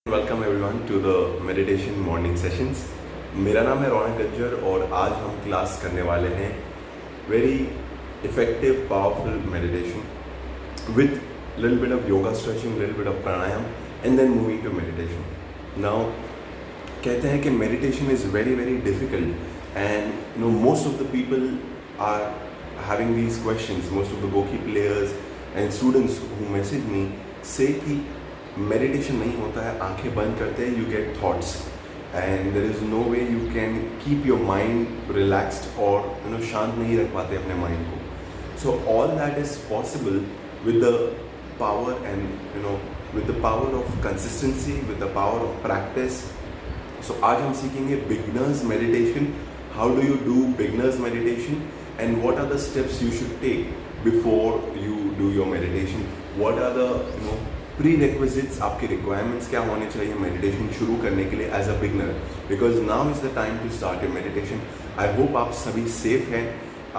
Welcome everyone to the meditation morning sessions. मेरा नाम है रौनक गज्जर और आज हम क्लास करने वाले हैं very effective powerful meditation with little bit of yoga stretching, little bit of pranayama and then moving to meditation. Now कहते हैं कि meditation is very very difficult and most of the people are having these questions. Most of the Goki players and students who message me say कि meditation नहीं होता है, आंखें बंद करते हैं, you get thoughts and there is no way you can keep your mind relaxed और शांत नहीं रख पाते अपने माइंड को. So all that is possible with the power and with the power of consistency, with the power of practice. सो आज हम सीखेंगे beginners meditation. How do you do beginners meditation and what are the steps you should take before you do your meditation? What are the prerequisites, आपके requirements क्या होने चाहिए meditation शुरू करने के लिए as a beginner? Because now is the time to start your meditation. I hope आप सभी safe हैं,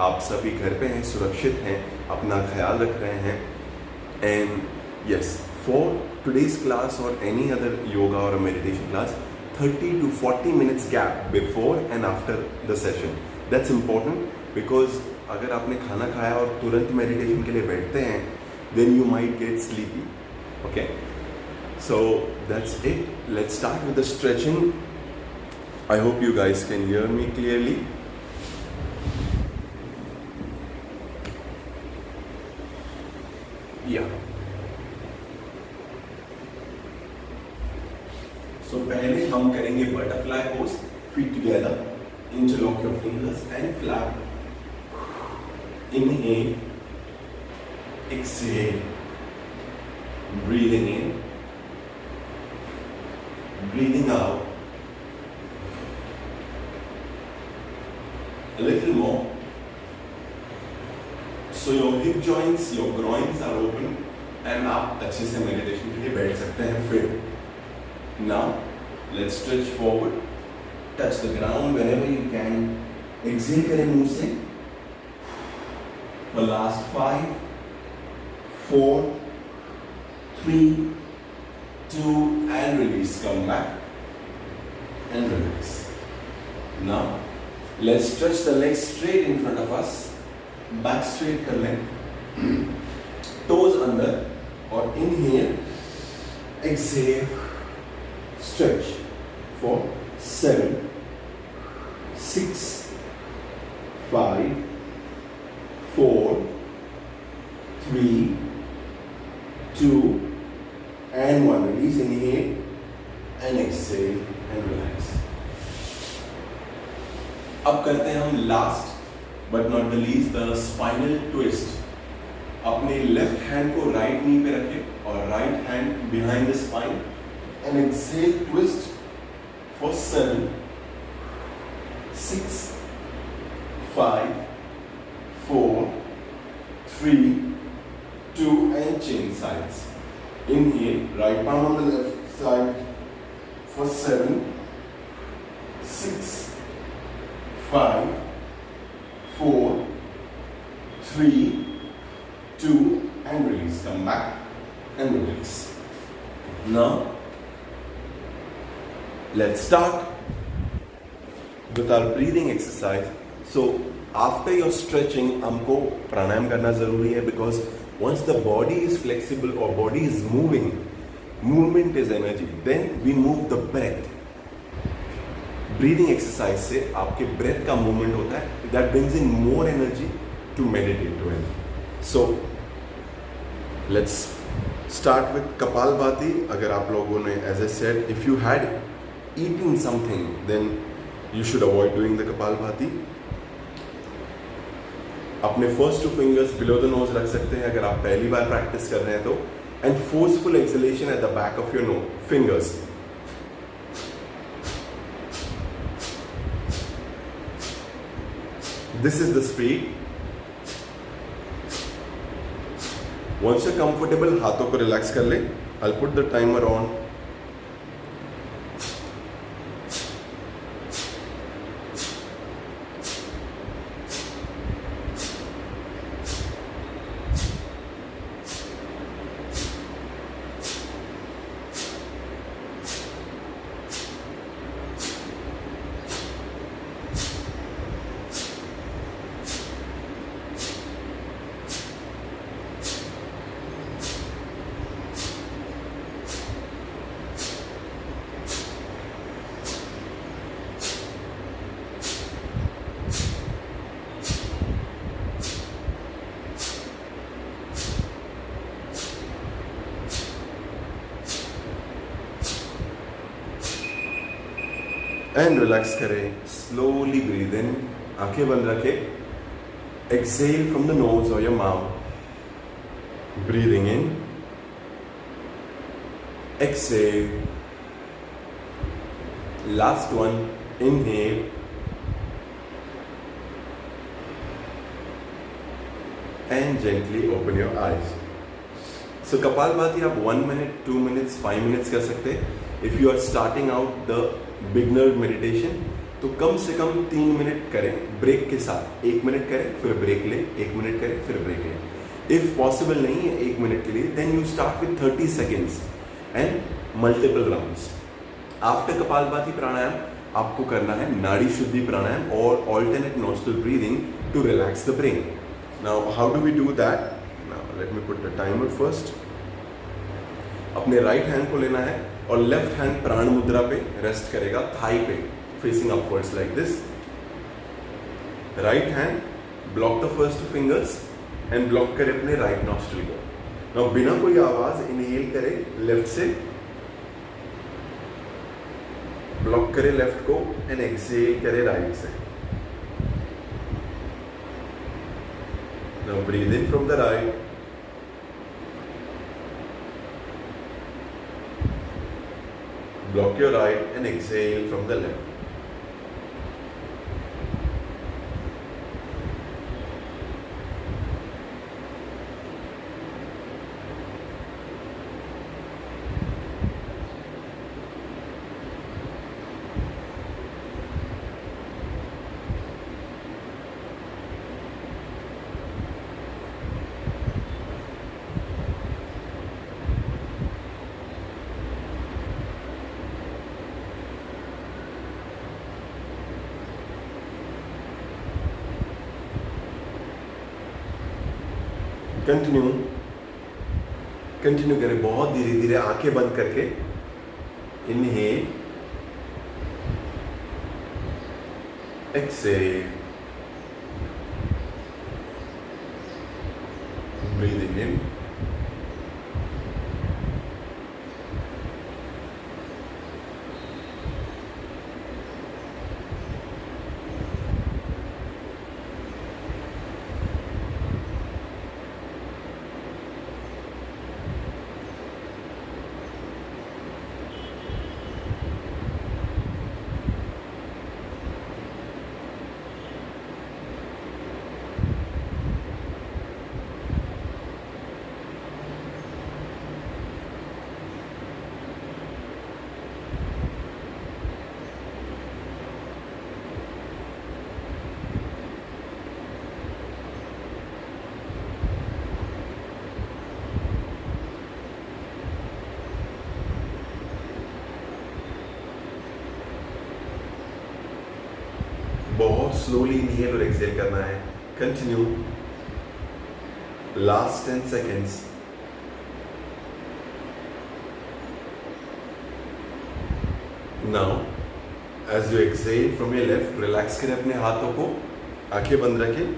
आप सभी घर पे हैं, सुरक्षित हैं, अपना ख्याल रख रहे हैं. And yes, for today's class or any other yoga or a meditation class, 30 to 40 minutes gap before and after the session. That's important. Because अगर आपने खाना खाया और तुरंत मेडिटेशन के लिए बैठते हैं then you might get sleepy. Okay, so that's it. Let's start with the stretching. I hope you guys can hear me clearly. Yeah so पहले हम करेंगे butterfly pose. Feet together, interlock your fingers and flap. Inhale, exhale, breathing in, breathing out. A little more. So your hip joints, your groins are open and आप अच्छे से meditation के लिए बैठ सकते हैं फिर. Now let's stretch forward, touch the ground wherever you can. Exhale करें मुंह से. The last 5, 4, 3, 2 and release. Come back and release. Now let's stretch the legs straight in front of us. Back straight कर लें. Toes अंदर और inhale, exhale, stretch for 7, 6, 5, 4, 3, 2 and 1. Release, inhale and exhale and relax. अब करते हैं हम last but not the least the spinal twist. अपने left hand को राइट नी पे रखें और right hand behind the spine and exhale twist for 7, 6, 5, 4, 3, 2 and change sides. Inhale, right palm on the left side for 7, 6, 5, 4, 3, 2 and release. Come back and release. Now let's start with our breathing exercise. So after your stretching हमको प्राणायाम करना जरूरी है because once the body is flexible और body is moving, movement is energy, then we move the breath. Breathing exercise से आपके breath का movement होता है, that brings in more energy to meditate well. So let's start with kapalbhati. अगर आप लोगों ने, as I said, if you had eating something then you should avoid doing the kapalbhati. अपने first 2 fingers below the nose रख सकते हैं अगर आप पहली बार प्रैक्टिस कर रहे हैं तो. And forceful exhalation at the back of your fingers. This is the speed. Once you comfortable हाथों को रिलैक्स कर ले. I will put the timer on. And relax करें. स्लोली ब्रीद इन, आंखें बंद रखें. एक्सेल फ्रॉम द नोज और your mouth. Breathing in, exhale. Last one, inhale. And gently open your eyes. So Kapalbhati आप 1 minute, 2 minutes, 5 minutes कर सकते हैं. If you are starting out the beginner meditation, तो कम से कम 3 मिनट करें break के साथ. 1 मिनट करें फिर ब्रेक लें, 1 मिनट करें फिर ब्रेक लें. If possible नहीं है 1 मिनट के लिए, then you start with 30 seconds and multiple rounds. After Kapalbhati pranayam आपको करना है नाड़ी शुद्धि प्राणायाम और alternate nostril breathing to relax the brain. Now how do we do that? Now let me put the timer first. अपने right hand को लेना है और लेफ्ट हैंड प्राण मुद्रा पे रेस्ट करेगा, थाई पे, facing upwards like this. Right hand block the first fingers and block करे अपने राइट नॉस्ट्रिल को. नाउ बिना कोई आवाज इनहेल करे लेफ्ट से, ब्लॉक करे लेफ्ट को एंड एक्सहेल करे राइट से. Now breathe in from the right, block your right and exhale from the left. Continue करें बहुत धीरे धीरे आंखें बंद करके. इनहेल, एक्सहेल, ब्रीदिंग इन, बहुत स्लोली इनहेल और एक्सहेल करना है. Continue. Last 10 seconds. Now as you exhale from your left, relax करें अपने हाथों को, आंखें बंद रखें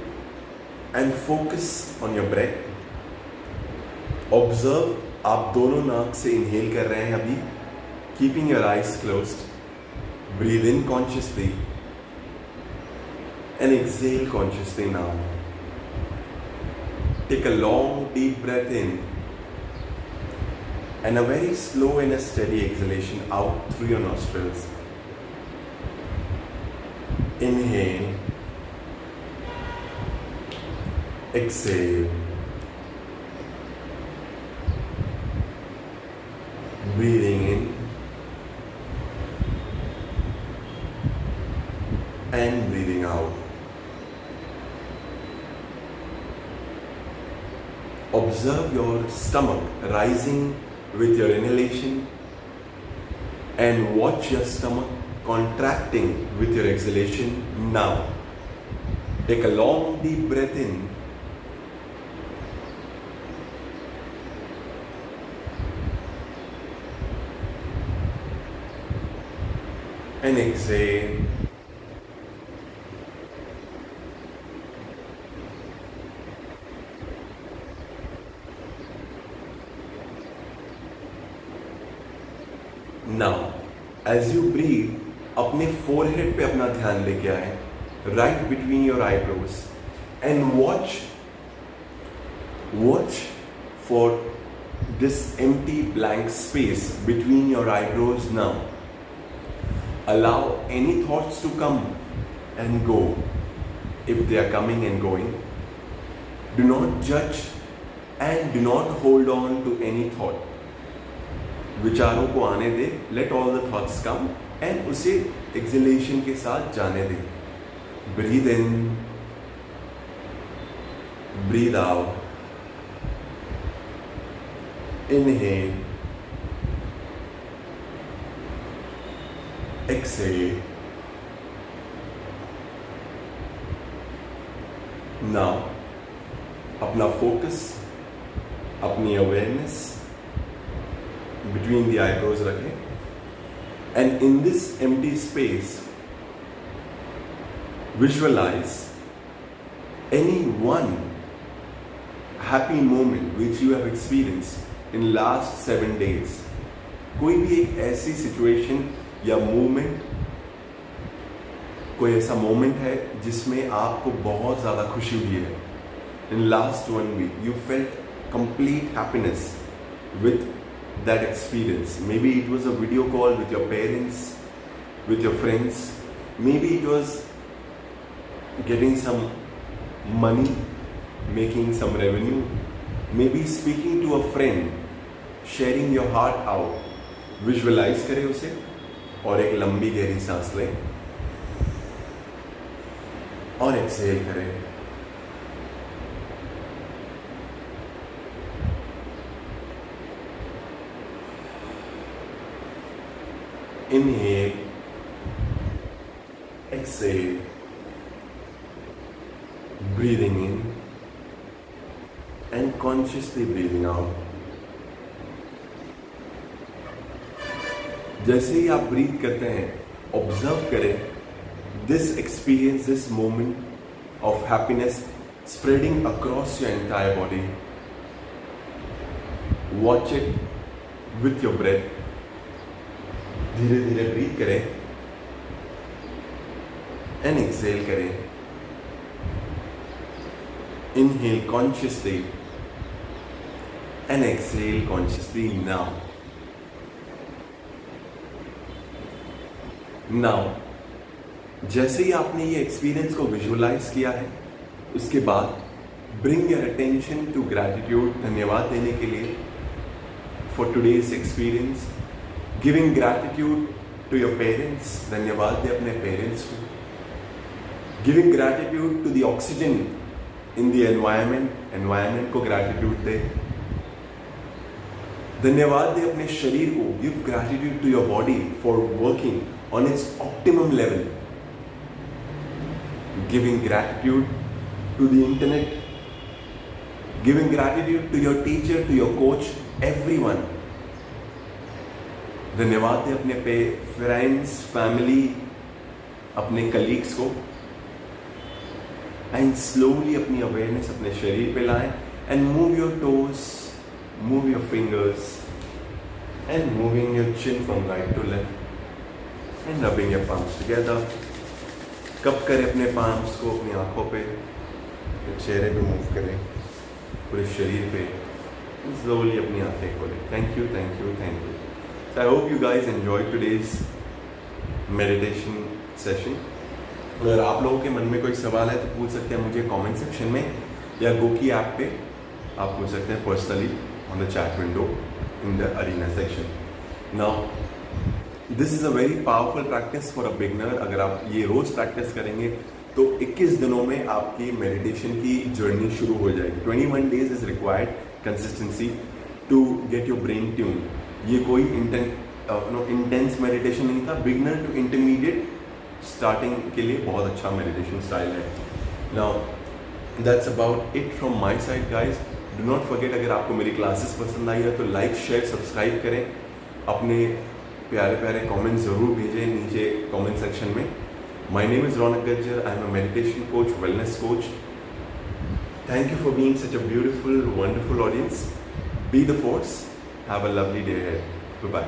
and focus on your breath. Observe, आप दोनों नाक से इनहेल कर रहे हैं अभी, keeping your eyes closed. Breathe in consciously and exhale consciously now. Take a long deep breath in and a very slow and a steady exhalation out through your nostrils. Inhale, exhale, breathing in and breathing out. Observe your stomach rising with your inhalation and watch your stomach contracting with your exhalation now. Take a long deep breath in and exhale. Now, as you breathe, अपने forehead पे अपना ध्यान लेके आए, right between your eyebrows, and watch for this empty blank space between your eyebrows now. Allow any thoughts to come and go if they are coming and going. Do not judge and do not hold on to any thought. विचारों को आने दे, let all the thoughts come and उसे exhalation के साथ जाने दे. Breathe in, breathe out. Inhale, exhale. Now, अपना focus, अपनी awareness between the eyebrows रखें, and in this empty space, visualize any one happy moment which you have experienced in last 7 days. कोई भी एक ऐसी सिचुएशन या मूवमेंट, कोई ऐसा मोमेंट है जिसमें आपको बहुत ज़्यादा खुशी हुई है. In last 1 week you felt complete happiness with that experience. Maybe it was a video call with your parents, with your friends. Maybe it was getting some money, making some revenue. Maybe speaking to a friend, sharing your heart out. Visualize करें उसे और एक लंबी गहरी सांस लें और exhale करें. Inhale, exhale, breathing in and consciously breathing out. जैसे ही आप ब्रीथ करते हैं, ऑब्जर्व करें this experience, this moment of happiness spreading across your entire body. Watch it with your breath. धीरे धीरे ब्रीथ करें एंड एक्सहेल करें. Inhale consciously and exhale consciously. Now जैसे ही आपने ये एक्सपीरियंस को विजुअलाइज किया है, उसके बाद bring your attention to gratitude. धन्यवाद देने के लिए for today's experience. Giving gratitude to your parents. धन्यवाद दे अपने पेरेंट्स को. Giving gratitude to the oxygen in the environment को ग्रैटिट्यूड दे. धन्यवाद दे अपने शरीर को. Give gratitude to your body for working on its optimum level. Giving gratitude to the internet, giving gratitude to your teacher, to your coach, everyone. धन्यवाद दे अपने फ्रेंड्स, फैमिली, अपने कलीग्स को. एंड स्लोली अपनी अवेयरनेस अपने शरीर पे लाएं and move your toes, move your fingers and moving your chin from right to left. And rubbing your palms together. कब करें अपने palms को अपनी आंखों पे, चेहरे पे मूव करें, पूरे शरीर पे. Slowly अपनी आंखें खोलें. Thank you. So I hope you guys enjoyed today's meditation session. अगर आप लोगों के मन में कोई सवाल है तो पूछ सकते हैं मुझे कमेंट सेक्शन में, या गोकी ऐप पे आप पूछ सकते हैं personally on the chat window in the arena section. Now this is a very powerful practice for a beginner. अगर आप ये रोज़ प्रैक्टिस करेंगे तो 21 दिनों में आपकी मेडिटेशन की जर्नी शुरू हो जाएगी. 21 days is required consistency to get your brain tune. ये कोई इंटेंस मेडिटेशन नहीं था. बिगनर टू इंटरमीडिएट स्टार्टिंग के लिए बहुत अच्छा मेडिटेशन स्टाइल है. Now that's about it from my side guys. Do not forget, अगर आपको मेरी क्लासेस पसंद आई है तो लाइक, शेयर, सब्सक्राइब करें. अपने प्यारे प्यारे कमेंट्स ज़रूर भेजें नीचे कमेंट सेक्शन में. My name is Raunak Gajjar. I am a meditation coach, wellness coach. Thank you for being such a beautiful, wonderful audience. Be the force. Have a lovely day ahead. Bye.